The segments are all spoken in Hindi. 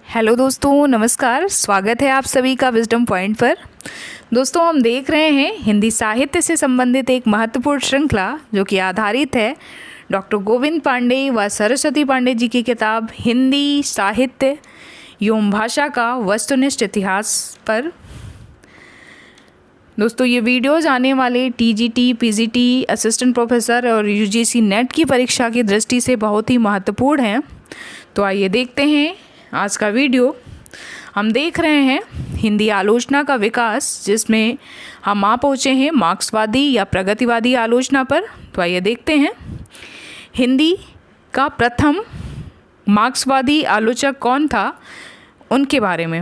हेलो दोस्तों, नमस्कार। स्वागत है आप सभी का विजडम पॉइंट पर। दोस्तों, हम देख रहे हैं हिंदी साहित्य से संबंधित एक महत्वपूर्ण श्रृंखला जो कि आधारित है डॉक्टर गोविंद पांडे व सरस्वती पांडे जी की किताब हिंदी साहित्य एवं भाषा का वस्तुनिष्ठ इतिहास पर। दोस्तों, ये वीडियोज़ आने वाले टीजीटी, पीजीटी, असिस्टेंट प्रोफेसर और यूजीसी नेट की परीक्षा की दृष्टि से बहुत ही महत्वपूर्ण हैं। तो आइए देखते हैं आज का वीडियो। हम देख रहे हैं हिंदी आलोचना का विकास, जिसमें हम आ पहुँचे हैं मार्क्सवादी या प्रगतिवादी आलोचना पर। तो आइए देखते हैं हिंदी का प्रथम मार्क्सवादी आलोचक कौन था, उनके बारे में।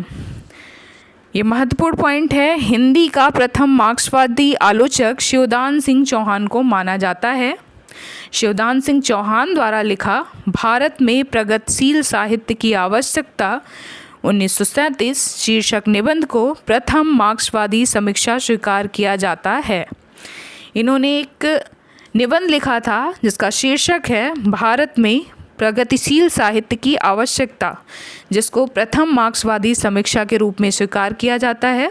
ये महत्वपूर्ण पॉइंट है। हिंदी का प्रथम मार्क्सवादी आलोचक शिवदान सिंह चौहान को माना जाता है। शिवदान सिंह चौहान द्वारा लिखा भारत में प्रगतिशील साहित्य की आवश्यकता 1937 शीर्षक निबंध को प्रथम मार्क्सवादी समीक्षा स्वीकार किया जाता है। इन्होंने एक निबंध लिखा था जिसका शीर्षक है भारत में प्रगतिशील साहित्य की आवश्यकता, जिसको प्रथम मार्क्सवादी समीक्षा के रूप में स्वीकार किया जाता है।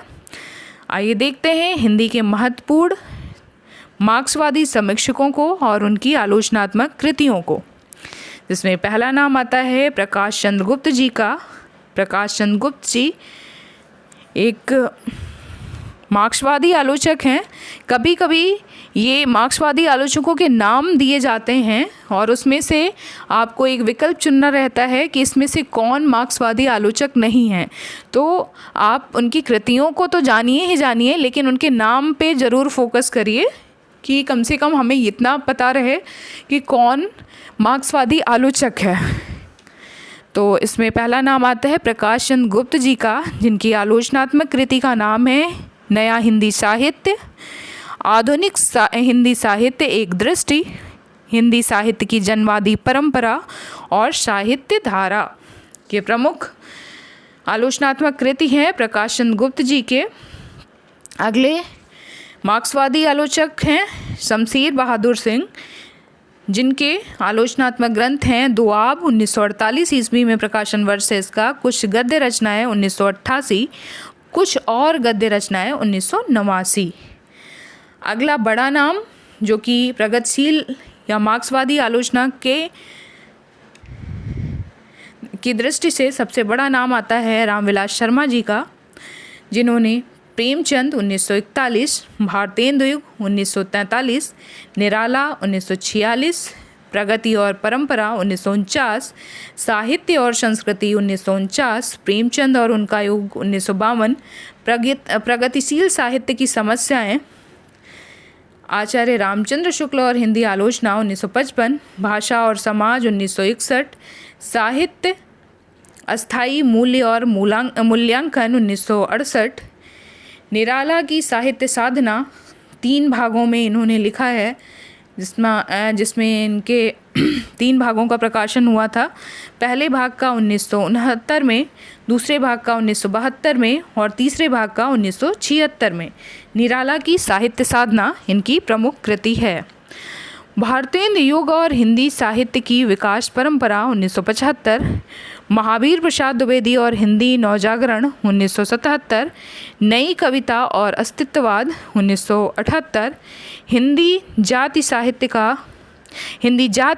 आइए देखते हैं हिंदी के महत्वपूर्ण मार्क्सवादी समीक्षकों को और उनकी आलोचनात्मक कृतियों को, जिसमें पहला नाम आता है प्रकाश चंद्र गुप्त जी का। प्रकाश चंद्र गुप्त जी एक मार्क्सवादी आलोचक हैं। कभी कभी ये मार्क्सवादी आलोचकों के नाम दिए जाते हैं और उसमें से आपको एक विकल्प चुनना रहता है कि इसमें से कौन मार्क्सवादी आलोचक नहीं है। तो आप उनकी कृतियों को तो जानिए ही जानिए, लेकिन उनके नाम पे ज़रूर फोकस करिए कि कम से कम हमें इतना पता रहे कि कौन मार्क्सवादी आलोचक है। तो इसमें पहला नाम आता है प्रकाश चंद्र गुप्त जी का, जिनकी आलोचनात्मक कृति का नाम है नया हिंदी साहित्य, आधुनिक हिंदी साहित्य एक दृष्टि, हिंदी साहित्य की जनवादी परंपरा और साहित्य धारा। के प्रमुख आलोचनात्मक कृति हैं प्रकाश चंद्र गुप्त जी के। अगले मार्क्सवादी आलोचक हैं शमशेर बहादुर सिंह, जिनके आलोचनात्मक ग्रंथ हैं दुआब 1948 ईस्वी में प्रकाशन वर्ष है इसका, कुछ गद्य रचनाएं 1988, कुछ और गद्य रचनाएं 1989। अगला बड़ा नाम जो कि प्रगतिशील या मार्क्सवादी आलोचना की दृष्टि से सबसे बड़ा नाम आता है रामविलास शर्मा जी का, जिन्होंने प्रेमचंद 1941, भारतेंदु युग 1943, निराला 1946, प्रगति और परंपरा 1949, साहित्य और संस्कृति 1949, प्रेमचंद और उनका युग 1952, प्रगतिशील साहित्य की समस्याएं, आचार्य रामचंद्र शुक्ल और हिंदी आलोचना 1955, भाषा और समाज 1961, साहित्य अस्थायी मूल्य और मूल्यांकन 1968, निराला की साहित्य साधना 3 भागों में इन्होंने लिखा है, जिसमें इनके 3 भागों का प्रकाशन हुआ था। पहले भाग का 1969 में, दूसरे भाग का 1972 में और तीसरे भाग का 1976 में। निराला की साहित्य साधना इनकी प्रमुख कृति है। भारतेंदु युग और हिंदी साहित्य की विकास परंपरा 1975, महावीर प्रसाद द्विवेदी और हिंदी नवजागरण 1977, नई कविता और अस्तित्ववाद 1978, हिंदी जाति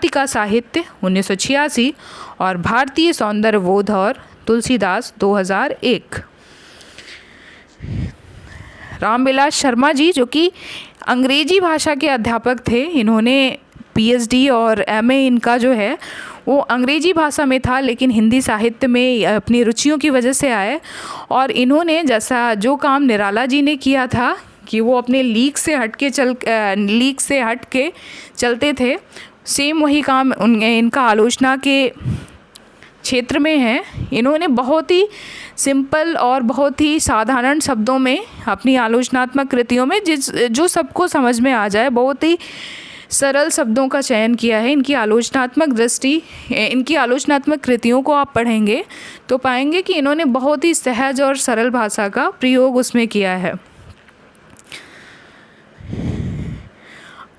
का साहित्य 1986 और भारतीय सौंदर्य बोध और तुलसीदास 2001। रामविलास शर्मा जी, जो कि अंग्रेजी भाषा के अध्यापक थे, इन्होंने पीएचडी और एमए इनका जो है वो अंग्रेजी भाषा में था, लेकिन हिंदी साहित्य में अपनी रुचियों की वजह से आए। और इन्होंने जो काम निराला जी ने किया था कि वो अपने लीक से हट के चलते थे, सेम वही काम इनका आलोचना के क्षेत्र में है। इन्होंने बहुत ही सिंपल और बहुत ही साधारण शब्दों में अपनी आलोचनात्मक कृतियों में जो सबको समझ में आ जाए, बहुत ही सरल शब्दों का चयन किया है। इनकी आलोचनात्मक कृतियों को आप पढ़ेंगे तो पाएंगे कि इन्होंने बहुत ही सहज और सरल भाषा का प्रयोग उसमें किया है।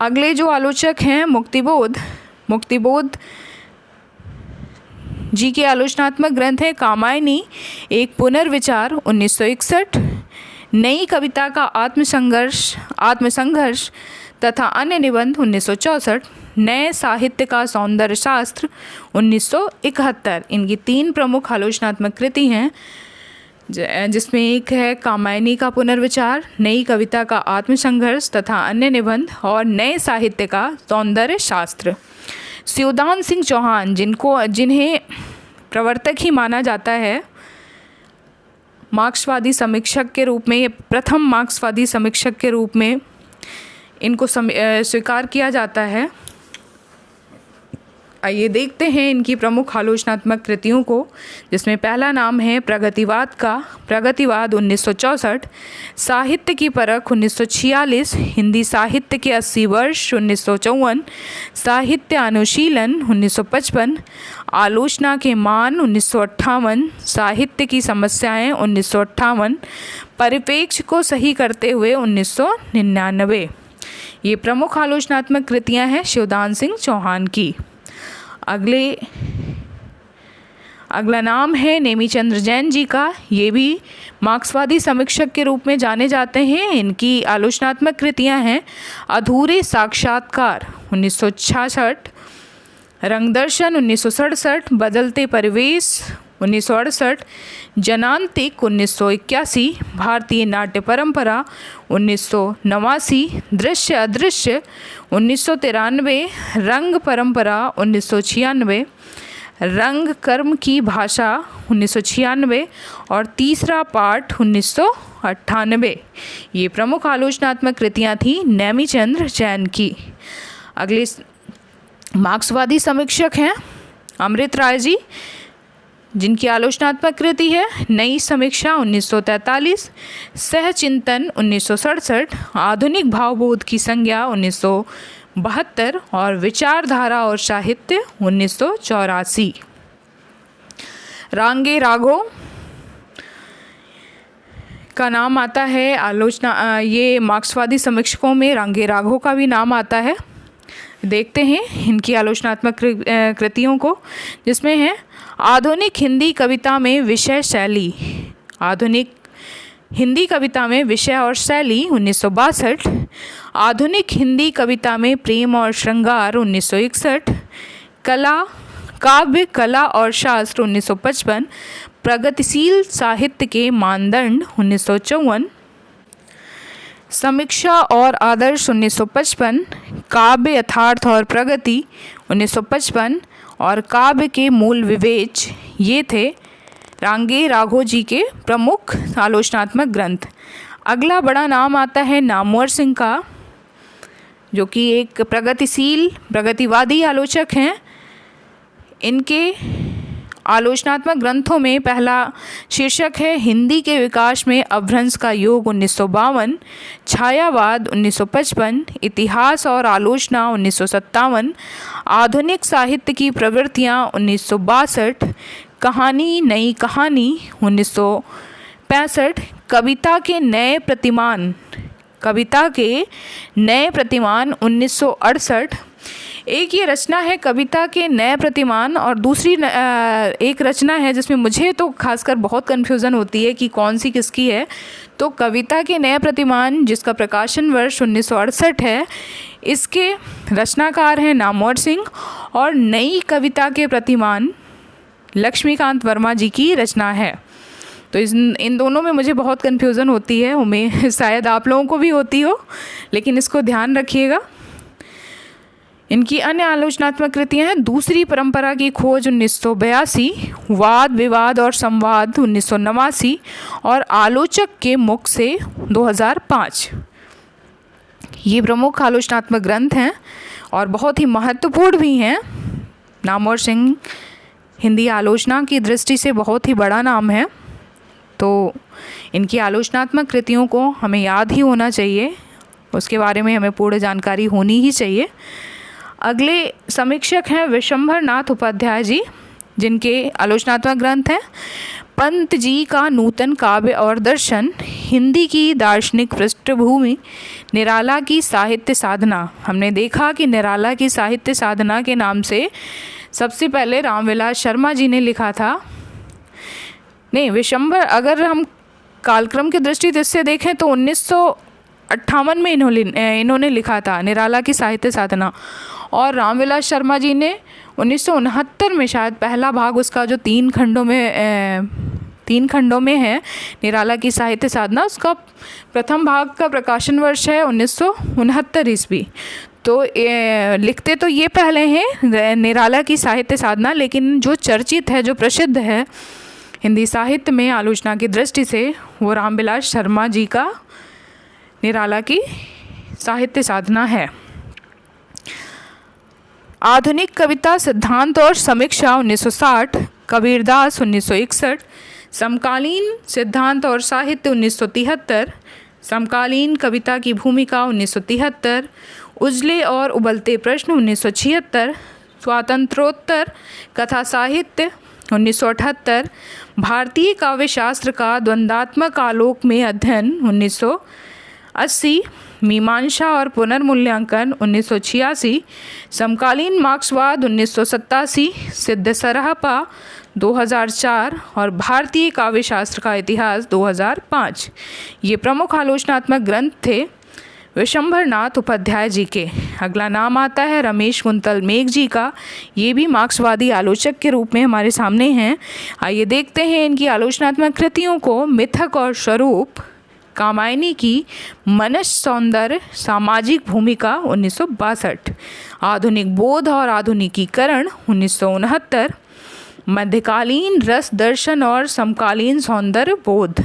अगले जो आलोचक हैं मुक्तिबोध जी के आलोचनात्मक ग्रंथ हैं कामायनी, एक पुनर्विचार 1961, नई कविता का आत्मसंघर्ष तथा अन्य निबंध 1964, नए साहित्य का सौंदर्य शास्त्र 1971। इनकी 3 प्रमुख आलोचनात्मक कृति हैं, जिसमें एक है कामायनी का पुनर्विचार, नई कविता का आत्मसंघर्ष तथा अन्य निबंध और नए साहित्य का सौंदर्य शास्त्र। शिवदान सिंह चौहान, जिन्हें प्रवर्तक ही माना जाता है, मार्क्सवादी समीक्षक के रूप में, प्रथम मार्क्सवादी समीक्षक के रूप में इनको स्वीकार किया जाता है। आइए देखते हैं इनकी प्रमुख आलोचनात्मक कृतियों को, जिसमें पहला नाम है प्रगतिवाद का। प्रगतिवाद 1964, साहित्य की परख 1946, हिंदी साहित्य के 80 वर्ष 1954, साहित्य अनुशीलन 1955, आलोचना के मान 1958, साहित्य की समस्याएं 1958, परिप्रेक्ष्य को सही करते हुए 1999। ये प्रमुख आलोचनात्मक कृतियां हैं शिवदान सिंह चौहान की। अगला नाम है नेमीचंद्र जैन जी का। ये भी मार्क्सवादी समीक्षक के रूप में जाने जाते हैं। इनकी आलोचनात्मक कृतियां हैं अधूरे साक्षात्कार 1966, रंगदर्शन 1967, बदलते परिवेश 1968, जनांतिक 1981, भारतीय नाट्य परंपरा 1989, दृश्य अदृश्य 1993, रंग परंपरा 1996, रंग कर्म की भाषा 1996 और तीसरा पाठ 1998। ये प्रमुख आलोचनात्मक कृतियाँ थीं नेमीचंद्र जैन की। अगले मार्क्सवादी समीक्षक हैं अमृत राय जी, जिनकी आलोचनात्मक कृति है नई समीक्षा 1943, सहचिंतन 1967, आधुनिक भावबोध की संज्ञा 1972 और विचारधारा और साहित्य 1984। रांगे राघो का नाम आता है ये मार्क्सवादी समीक्षकों में रांगे राघो का भी नाम आता है। देखते हैं इनकी आलोचनात्मक कृतियों को, जिसमें है आधुनिक हिंदी कविता में विषय शैली, आधुनिक हिंदी कविता में विषय और शैली 1962, आधुनिक हिंदी कविता में प्रेम और श्रृंगार 1961, काव्य कला और शास्त्र 1955, प्रगतिशील साहित्य के मानदंड 1954, समीक्षा और आदर्श 1955, काव्य यथार्थ और प्रगति 1955 और काव्य के मूल विवेच। ये थे रांगे राघो जी के प्रमुख आलोचनात्मक ग्रंथ। अगला बड़ा नाम आता है नामवर सिंह का, जो कि एक प्रगतिवादी आलोचक हैं। इनके आलोचनात्मक ग्रंथों में पहला शीर्षक है हिंदी के विकास में अपभ्रंश का योग 1952, छायावाद 1955, इतिहास और आलोचना 1957, आधुनिक साहित्य की प्रवृत्तियाँ 1962, कहानी नई कहानी 1965, कविता के नए प्रतिमान 1968। एक ये रचना है कविता के नए प्रतिमान, और दूसरी एक रचना है जिसमें मुझे तो खासकर बहुत कन्फ्यूज़न होती है कि कौन सी किसकी है। तो कविता के नए प्रतिमान, जिसका प्रकाशन वर्ष 1968 है, इसके रचनाकार हैं नामवर सिंह, और नई कविता के प्रतिमान लक्ष्मीकांत वर्मा जी की रचना है। तो इन दोनों में मुझे बहुत कन्फ्यूज़न होती है, उम्मीद शायद आप लोगों को भी होती हो, लेकिन इसको ध्यान रखिएगा। इनकी अन्य आलोचनात्मक कृतियाँ हैं दूसरी परंपरा की खोज 1982, वाद विवाद और संवाद 1989 और आलोचक के मुख से 2005। ये प्रमुख आलोचनात्मक ग्रंथ हैं और बहुत ही महत्वपूर्ण भी हैं। नामवर सिंह हिंदी आलोचना की दृष्टि से बहुत ही बड़ा नाम है, तो इनकी आलोचनात्मक कृतियों को हमें याद ही होना चाहिए, उसके बारे में हमें पूर्ण जानकारी होनी ही चाहिए। अगले समीक्षक हैं विशंभर नाथ उपाध्याय जी, जिनके आलोचनात्मक ग्रंथ हैं पंत जी का नूतन काव्य और दर्शन, हिंदी की दार्शनिक पृष्ठभूमि, निराला की साहित्य साधना। हमने देखा कि निराला की साहित्य साधना के नाम से सबसे पहले रामविलास शर्मा जी ने लिखा था। नहीं, विशंभर अगर हम कालक्रम की दृष्टि से देखें तो 1958 में इन्होंने लिखा था निराला की साहित्य साधना, और रामविलास शर्मा जी ने 1969 में शायद पहला भाग उसका जो 3 खंडों में है निराला की साहित्य साधना, उसका प्रथम भाग का प्रकाशन वर्ष है 1969 ईस्वी। तो लिखते तो ये पहले हैं निराला की साहित्य साधना, लेकिन जो चर्चित है, जो प्रसिद्ध है हिंदी साहित्य में आलोचना की दृष्टि से, वो रामविलास शर्मा जी का निराला की साहित्य साधना है। आधुनिक कविता सिद्धांत और समीक्षा 1960, कबीरदास 1961, समकालीन सिद्धांत और साहित्य 1973, समकालीन कविता की भूमिका 1973, उजले और उबलते प्रश्न 1976, स्वातंत्रोत्तर कथा साहित्य 1978, भारतीय काव्य शास्त्र का द्वंद्वात्मक आलोक में अध्ययन 1980, मीमांसा और पुनर्मूल्यांकन 1986, समकालीन मार्क्सवाद 1987, सिद्ध सराहपा 2004 और भारतीय काव्य शास्त्र का इतिहास 2005। ये प्रमुख आलोचनात्मक ग्रंथ थे विशंभरनाथ उपाध्याय जी के। अगला नाम आता है रमेश कुंतल मेघ जी का। ये भी मार्क्सवादी आलोचक के रूप में हमारे सामने हैं। आइए देखते हैं इनकी आलोचनात्मक कृतियों को। मिथक और स्वरूप, कामायनी की मनस सौंदर्य, सामाजिक भूमिका 1962, आधुनिक बोध और आधुनिकीकरण 1969, मध्यकालीन रस दर्शन और समकालीन सौंदर्य बोध,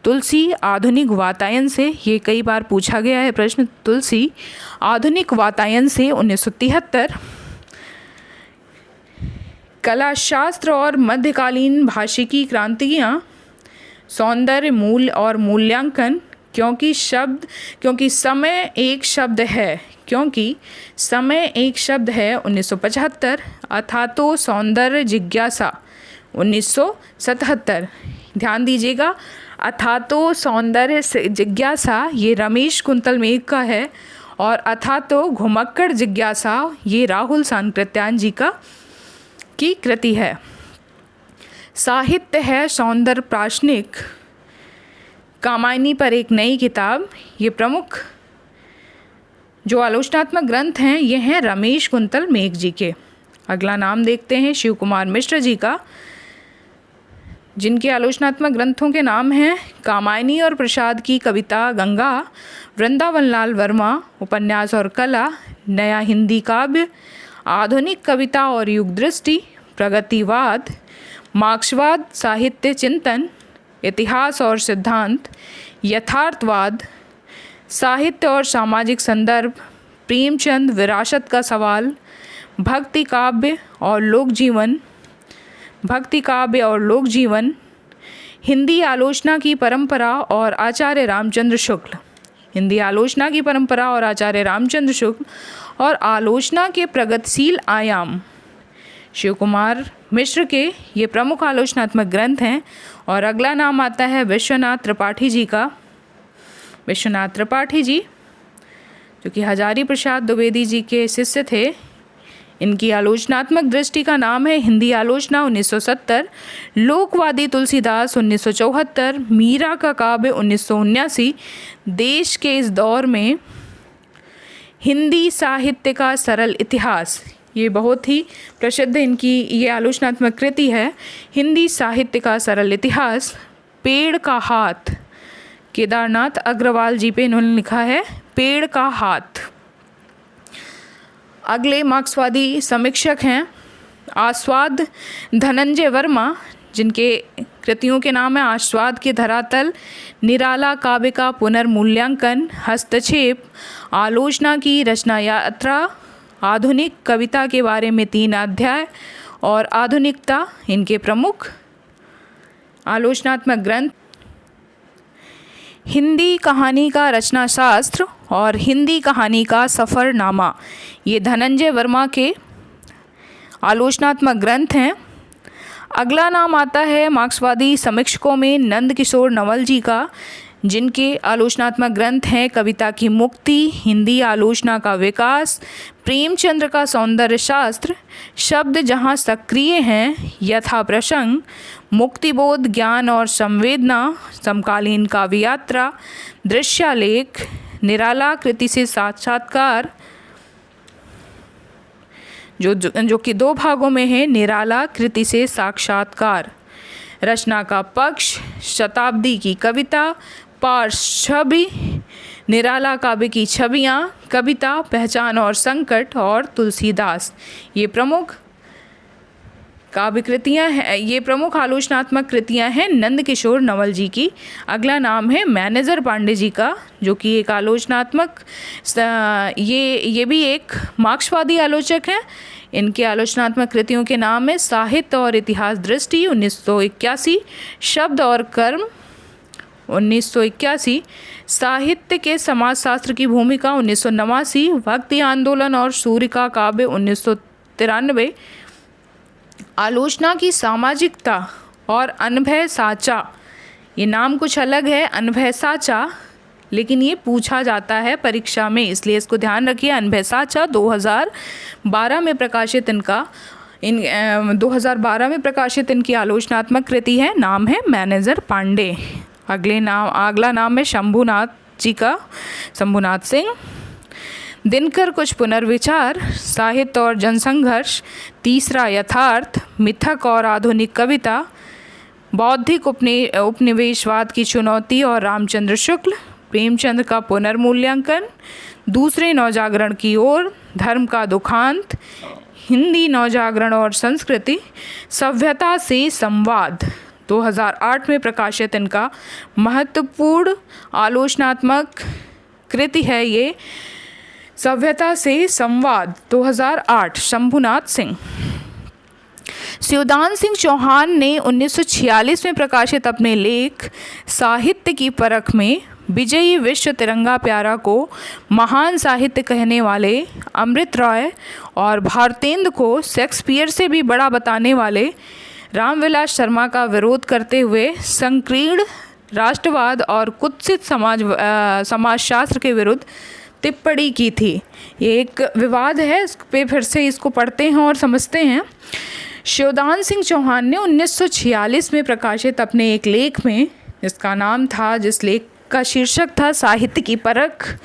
तुलसी आधुनिक वातायन से, ये कई बार पूछा गया है प्रश्न, तुलसी आधुनिक वातायन से 1973, कला शास्त्र और मध्यकालीन भाषिकी क्रांतियाँ, सौंदर्य मूल और मूल्यांकन, क्योंकि समय एक शब्द है 1975, अथातो सौंदर्य जिज्ञासा 1977। ध्यान दीजिएगा, अथातो सौंदर्य जिज्ञासा ये रमेश कुंतल मेघ का है, और अथातो घुमक्कड़ जिज्ञासा ये राहुल सांकृत्यायन जी की कृति है। साहित्य है सौंदर्य प्राशनिक, कामायनी पर एक नई किताब, ये प्रमुख जो आलोचनात्मक ग्रंथ हैं ये हैं रमेश कुंतल मेघ जी के। अगला नाम देखते हैं शिव कुमार मिश्र जी का, जिनके आलोचनात्मक ग्रंथों के नाम हैं कामायनी और प्रसाद की कविता गंगा, वृंदावन लाल वर्मा उपन्यास और कला, नया हिंदी काव्य, आधुनिक कविता और युग दृष्टि, प्रगतिवाद, मार्क्सवाद साहित्य चिंतन, इतिहास और सिद्धांत, यथार्थवाद, साहित्य और सामाजिक संदर्भ, प्रेमचंद विरासत का सवाल, भक्ति काव्य और लोक जीवन, हिंदी आलोचना की परंपरा और आचार्य रामचंद्र शुक्ल, और आलोचना के प्रगतिशील आयाम, शिव कुमार मिश्र के ये प्रमुख आलोचनात्मक ग्रंथ हैं। और अगला नाम आता है विश्वनाथ त्रिपाठी जी का। विश्वनाथ त्रिपाठी जी जो कि हजारी प्रसाद द्विवेदी जी के शिष्य थे, इनकी आलोचनात्मक दृष्टि का नाम है हिंदी आलोचना 1970, लोकवादी तुलसीदास 1974, मीरा का काव्य 1979, देश के इस दौर में हिंदी साहित्य का सरल इतिहास, ये बहुत ही प्रसिद्ध इनकी ये आलोचनात्मक कृति है, हिंदी साहित्य का सरल इतिहास, पेड़ का हाथ, केदारनाथ अग्रवाल जी पे इन्होंने लिखा है पेड़ का हाथ। अगले मार्क्सवादी समीक्षक हैं आस्वाद धनंजय वर्मा, जिनके कृतियों के नाम है आस्वाद के धरातल, निराला काव्य का पुनर्मूल्यांकन, हस्तक्षेप, आलोचना की रचना यात्रा, आधुनिक कविता के बारे में 3 अध्याय और आधुनिकता इनके प्रमुख आलोचनात्मक ग्रंथ। हिंदी कहानी का रचना शास्त्र और हिंदी कहानी का सफ़रनामा, ये धनंजय वर्मा के आलोचनात्मक ग्रंथ हैं। अगला नाम आता है मार्क्सवादी समीक्षकों में नंद किशोर नवल जी का, जिनके आलोचनात्मक ग्रंथ हैं कविता की मुक्ति, हिंदी आलोचना का विकास, प्रेमचंद्र का सौंदर्य शास्त्र, शब्द जहाँ सक्रिय हैं, यथा प्रसंग, मुक्तिबोध, ज्ञान और संवेदना, समकालीन काव्य यात्रा, दृश्यालेख, निराला, कृति से साक्षात्कार, जो कि 2 भागों में है, निराला, कृति से साक्षात्कार, रचना का पक्ष, शताब्दी की कविता, पार्श्व छवि, निराला काव्य की छवियाँ, कविता, पहचान और संकट, और तुलसीदास। ये प्रमुख काव्य कृतियाँ हैं, ये प्रमुख आलोचनात्मक कृतियाँ हैं नंदकिशोर नवल जी की। अगला नाम है मैनेजर पांडे जी का, जो कि एक आलोचनात्मक, ये भी एक मार्क्सवादी आलोचक हैं। इनके आलोचनात्मक कृतियों के नाम है साहित्य और इतिहास दृष्टि 1981, शब्द और कर्म 1981, साहित्य के समाजशास्त्र की भूमिका 1989, भक्ति आंदोलन और सूर्य का काव्य 1993, आलोचना की सामाजिकता और अनभय साचा। ये नाम कुछ अलग है, अनभय साचा, लेकिन ये पूछा जाता है परीक्षा में, इसलिए इसको ध्यान रखिए। अनभय साचा 2012 में प्रकाशित 2012 में प्रकाशित इनकी आलोचनात्मक कृति है। नाम है मैनेजर पांडे। अगला नाम है शंभुनाथ जी का, शंभुनाथ सिंह। दिनकर कुछ पुनर्विचार, साहित्य और जनसंघर्ष, तीसरा यथार्थ, मिथक और आधुनिक कविता, बौद्धिक उपनिवेशवाद की चुनौती और रामचंद्र शुक्ल, प्रेमचंद का पुनर्मूल्यांकन, दूसरे नवजागरण की ओर, धर्म का दुखांत, हिंदी नवजागरण और संस्कृति, सभ्यता से संवाद। 2008 में प्रकाशित इनका महत्वपूर्ण आलोचनात्मक कृति है ये सभ्यता से संवाद 2008, शंभुनाथ सिंह। शिवदान सिंह चौहान ने 1946 में प्रकाशित अपने लेख साहित्य की परख में विजयी विश्व तिरंगा प्यारा को महान साहित्य कहने वाले अमृत राय और भारतेंदु को शेक्सपियर से भी बड़ा बताने वाले रामविलास शर्मा का विरोध करते हुए संकीर्ण राष्ट्रवाद और कुत्सित समाजशास्त्र के विरुद्ध टिप्पणी की थी। ये एक विवाद है, इस पे फिर से इसको पढ़ते हैं और समझते हैं। शिवदान सिंह चौहान ने 1946 में प्रकाशित अपने एक लेख में, जिस लेख का शीर्षक था साहित्य की परख,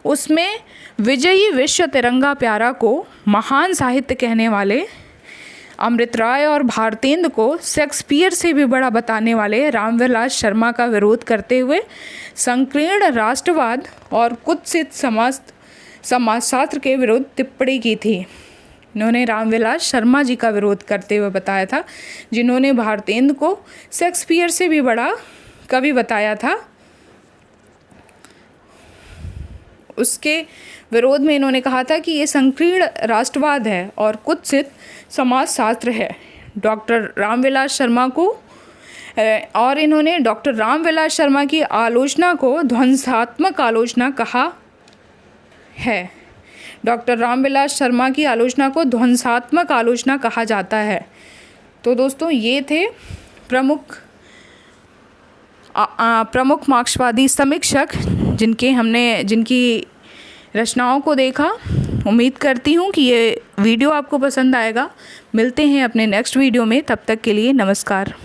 उसमें विजयी विश्व तिरंगा प्यारा को महान साहित्य कहने वाले अमृत राय और भारतेंदु को शेक्सपियर से भी बड़ा बताने वाले रामविलास शर्मा का विरोध करते हुए संकीर्ण राष्ट्रवाद और कुत्सित समाजशास्त्र के विरुद्ध टिप्पणी की थी। इन्होंने रामविलास शर्मा जी का विरोध करते हुए बताया था, जिन्होंने भारतेंदु को शेक्सपियर से भी बड़ा कवि बताया था। उसके विरोध में इन्होंने कहा था कि ये संकीर्ण राष्ट्रवाद है और कुत्सित समाजशास्त्र है। डॉक्टर रामविलास शर्मा को और इन्होंने डॉक्टर रामविलास शर्मा की आलोचना को ध्वंसात्मक आलोचना कहा है। डॉक्टर रामविलास शर्मा की आलोचना को ध्वंसात्मक आलोचना कहा जाता है। तो दोस्तों ये थे प्रमुख मार्क्सवादी समीक्षक जिनकी रचनाओं को देखा। उम्मीद करती हूँ कि ये वीडियो आपको पसंद आएगा। मिलते हैं अपने नेक्स्ट वीडियो में, तब तक के लिए नमस्कार।